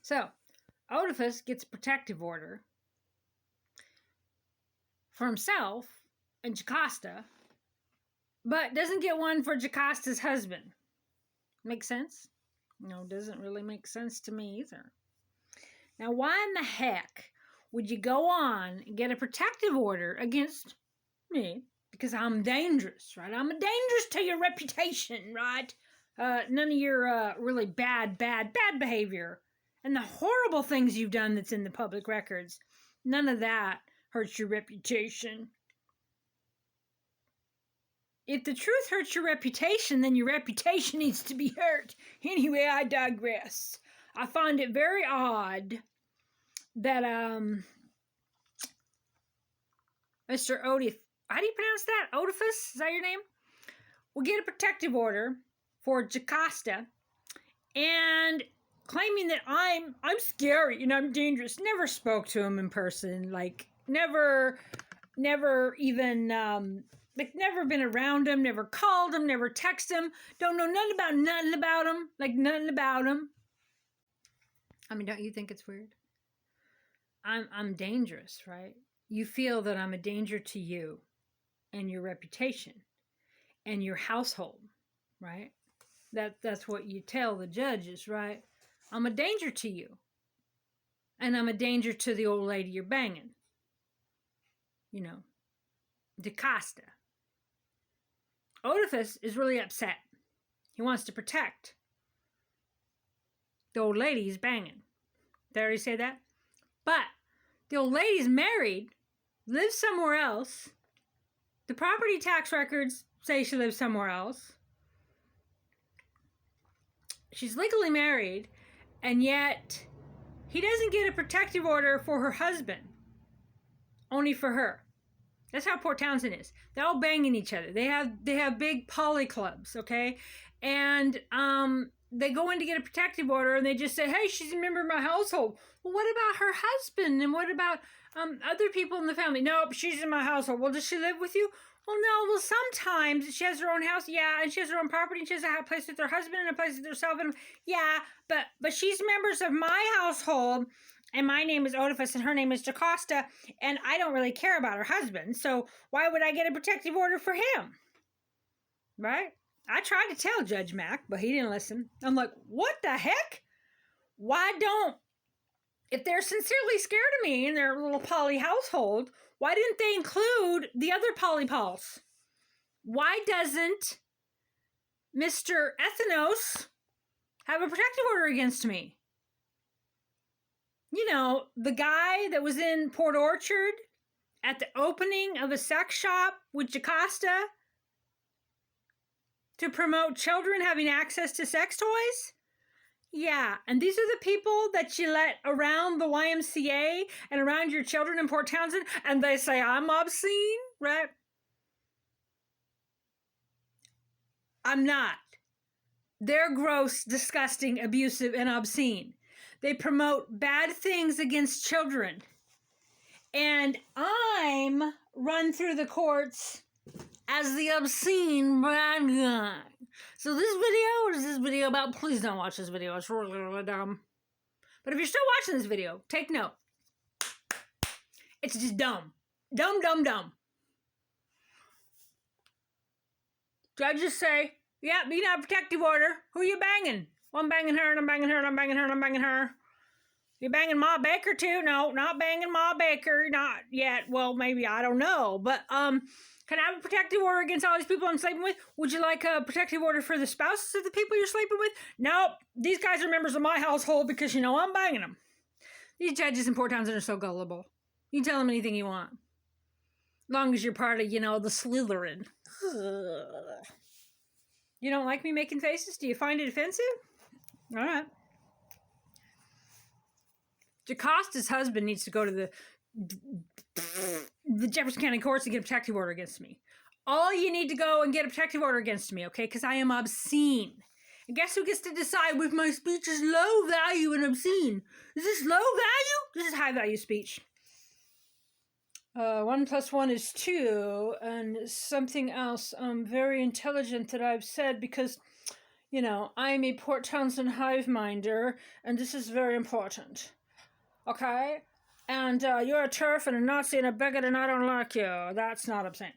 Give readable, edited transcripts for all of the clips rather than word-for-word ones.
So, Oedipus gets a protective order for himself and Jocasta, but doesn't get one for Jocasta's husband. Make sense? No, doesn't really make sense to me either. Now, why in the heck would you go on and get a protective order against me? Because I'm dangerous, right? I'm dangerous to your reputation, right? None of your really bad behavior and the horrible things you've done that's in the public records, none of that hurts your reputation. If the truth hurts your reputation, then your reputation needs to be hurt. Anyway, I digress. I find it very odd that Mr. Oedipus, how do you pronounce that? Oedipus? Is that your name? Will get a protective order for Jocasta and claiming that I'm scary and I'm dangerous. Never spoke to him in person. Like, never even, never been around him, never called him, never texted him. Don't know nothing about him. Like, nothing about him. I mean, don't you think it's weird? I'm dangerous, right? You feel that I'm a danger to you and your reputation and your household, right? That's what you tell the judges, right? I'm a danger to you. And I'm a danger to the old lady you're banging. You know, Jocasta. Oedipus is really upset. He wants to protect the old lady he's banging. Did I already say that? But the old lady's married, lives somewhere else. The property tax records say she lives somewhere else. She's legally married, and yet he doesn't get a protective order for her husband, only for her. That's how Port Townsend is. They're all banging each other. They have big poly clubs, okay? And they go in to get a protective order, and they just say, hey, she's a member of my household. Well, what about her husband? And what about other people in the family? Nope, she's in my household. Well, does she live with you? Well, no. Well, sometimes she has her own house, yeah, and she has her own property, and she has a place with her husband and a place with herself, and yeah, but she's members of my household, and my name is Oedipus, and her name is Jocasta, and I don't really care about her husband, so why would I get a protective order for him? Right? I tried to tell Judge Mack, but he didn't listen. I'm like, what the heck? Why don't, if they're sincerely scared of me in their little poly household, why didn't they include the other polypols? Why doesn't Mr. Ethenos have a protective order against me? You know, the guy that was in Port Orchard at the opening of a sex shop with Jocasta to promote children having access to sex toys? Yeah, and these are the people that you let around the YMCA and around your children in Port Townsend, and they say I'm obscene, right? I'm not. They're gross, disgusting, abusive, and obscene. They promote bad things against children. And I'm run through the courts as the obscene bad guy. So what is this video about? Please don't watch this video. It's really, really dumb. But if you're still watching this video, take note. It's just dumb. Dumb. Judges say, yeah, you have a protective order. Who are you banging? Well, I'm banging her, and I'm banging her, and I'm banging her, and I'm banging her. You banging Ma Baker too? No, not banging Ma Baker. Not yet. Well, maybe, I don't know. But, can I have a protective order against all these people I'm sleeping with? Would you like a protective order for the spouses of the people you're sleeping with? Nope. These guys are members of my household because, you know, I'm banging them. These judges in Port Townsend are so gullible. You can tell them anything you want. As long as you're part of, you know, the Slytherin. Ugh. You don't like me making faces? Do you find it offensive? All right. Jocasta's husband needs to go to the Jefferson County courts to get a protective order against me. All you need to go and get a protective order against me, okay? Because I am obscene. And guess who gets to decide if my speech is low value and obscene? Is this low value? This is high value speech. 1 + 1 is 2, and something else very intelligent that I've said, because you know, I'm a Port Townsend hive minder, and this is very important. Okay? And you're a TERF and a Nazi and a bigot, and I don't like you. That's not obscene.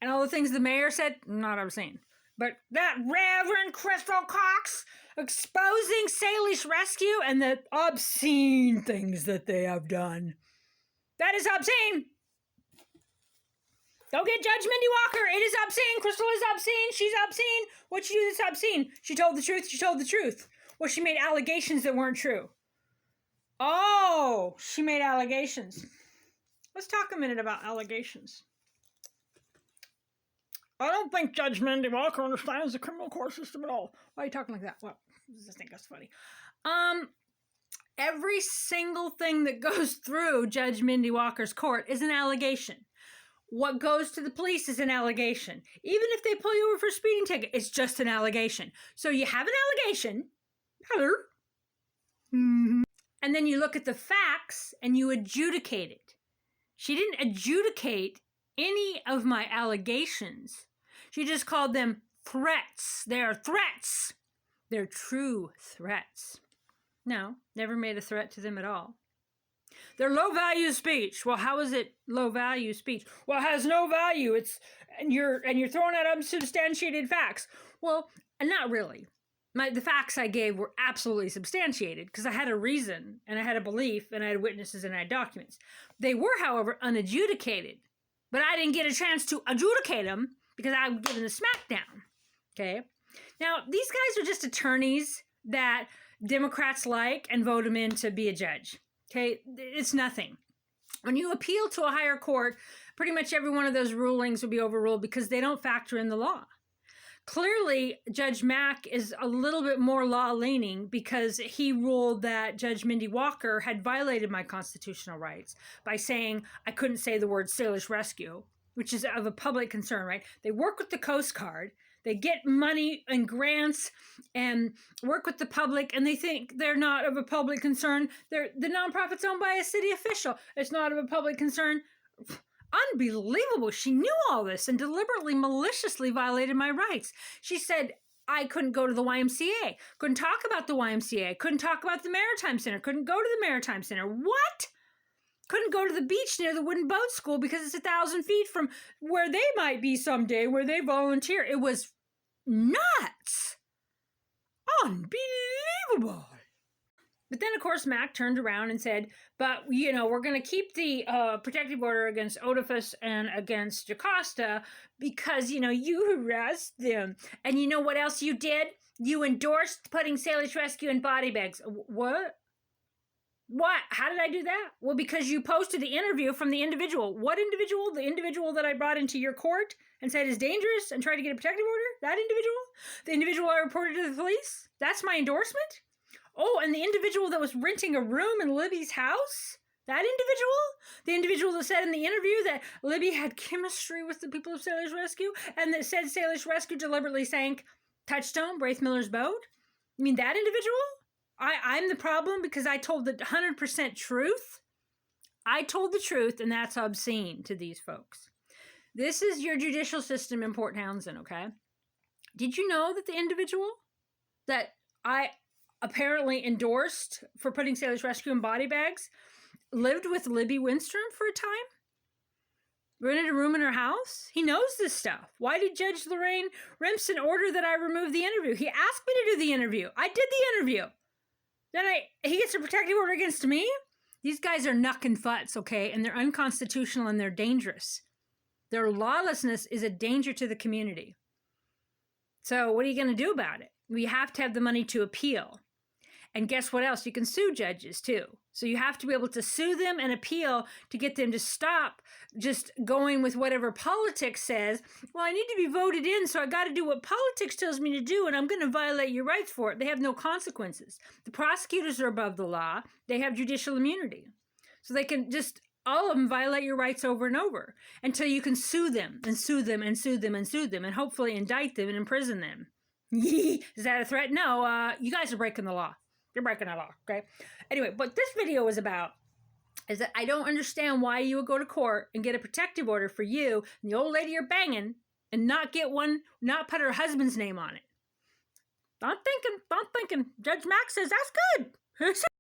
And all the things the mayor said, not obscene. But that Reverend Crystal Cox exposing Salish Rescue and the obscene things that they have done. That is obscene. Don't get Judge Mindy Walker. It is obscene. Crystal is obscene. She's obscene. What she do that's obscene? She told the truth. She told the truth. Well, she made allegations that weren't true. Oh, she made allegations. Let's talk a minute about allegations. I don't think Judge Mindy Walker understands the criminal court system at all. Why are you talking like that? Well, I just think that's funny. Every single thing that goes through Judge Mindy Walker's court is an allegation. What goes to the police is an allegation. Even if they pull you over for a speeding ticket, it's just an allegation. So you have an allegation. Hello. Mm-hmm. And then you look at the facts and you adjudicate it. She didn't adjudicate any of my allegations. She just called them threats. They are threats. They're true threats. No, never made a threat to them at all. They're low-value speech. Well, how is it low-value speech? Well, it has no value. And you're throwing out unsubstantiated facts. Well, not really. The facts I gave were absolutely substantiated because I had a reason and I had a belief and I had witnesses and I had documents. They were, however, unadjudicated. But I didn't get a chance to adjudicate them because I was given the smackdown. Okay? Now, these guys are just attorneys that Democrats like and vote them in to be a judge. Okay? It's nothing. When you appeal to a higher court, pretty much every one of those rulings will be overruled because they don't factor in the law. Clearly, Judge Mack is a little bit more law-leaning because he ruled that Judge Mindy Walker had violated my constitutional rights by saying I couldn't say the word Salish Rescue, which is of a public concern, right? They work with the Coast Guard, they get money and grants and work with the public, and they think they're not of a public concern. The nonprofit's owned by a city official. It's not of a public concern. Unbelievable. She knew all this and deliberately, maliciously violated my rights. She said I couldn't go to the YMCA, couldn't talk about the YMCA, couldn't talk about the Maritime Center, couldn't go to the Maritime Center. What? Couldn't go to the beach near the Wooden Boat School because it's 1,000 feet from where they might be someday, where they volunteer. It was nuts. Unbelievable. But then, of course, Mac turned around and said, but, you know, we're going to keep the protective order against Oedipus and against Jocasta because, you know, you harassed them. And you know what else you did? You endorsed putting Salish Rescue in body bags. What? What? How did I do that? Well, because you posted the interview from the individual. What individual? The individual that I brought into your court and said is dangerous and tried to get a protective order? That individual? The individual I reported to the police? That's my endorsement? Oh, and the individual that was renting a room in Libby's house? That individual? The individual that said in the interview that Libby had chemistry with the people of Salish Rescue and that said Salish Rescue deliberately sank Touchstone, Braith Miller's boat? You mean that individual? I'm the problem because I told the 100% truth? I told the truth, and that's obscene to these folks. This is your judicial system in Port Townsend, okay? Did you know that the individual that I apparently endorsed for putting Salish Rescue in body bags lived with Libby Winstrom for a time? Rented a room in her house? He knows this stuff. Why did Judge Lorraine Remsen order that I remove the interview? He asked me to do the interview. I did the interview. Then he gets a protective order against me? These guys are knuck and futz, okay? And they're unconstitutional and they're dangerous. Their lawlessness is a danger to the community. So what are you going to do about it? We have to have the money to appeal. And guess what else? You can sue judges too. So you have to be able to sue them and appeal to get them to stop just going with whatever politics says. Well, I need to be voted in, so I got to do what politics tells me to do, and I'm going to violate your rights for it. They have no consequences. The prosecutors are above the law. They have judicial immunity. So they can just, all of them violate your rights over and over until you can sue them and sue them and sue them and sue them and hopefully indict them and imprison them. Is that a threat? No, you guys are breaking the law. You're breaking the law, okay? Anyway, what this video is about is that I don't understand why you would go to court and get a protective order for you and the old lady you're banging and not get one, not put her husband's name on it. I'm thinking. Judge Max says that's good.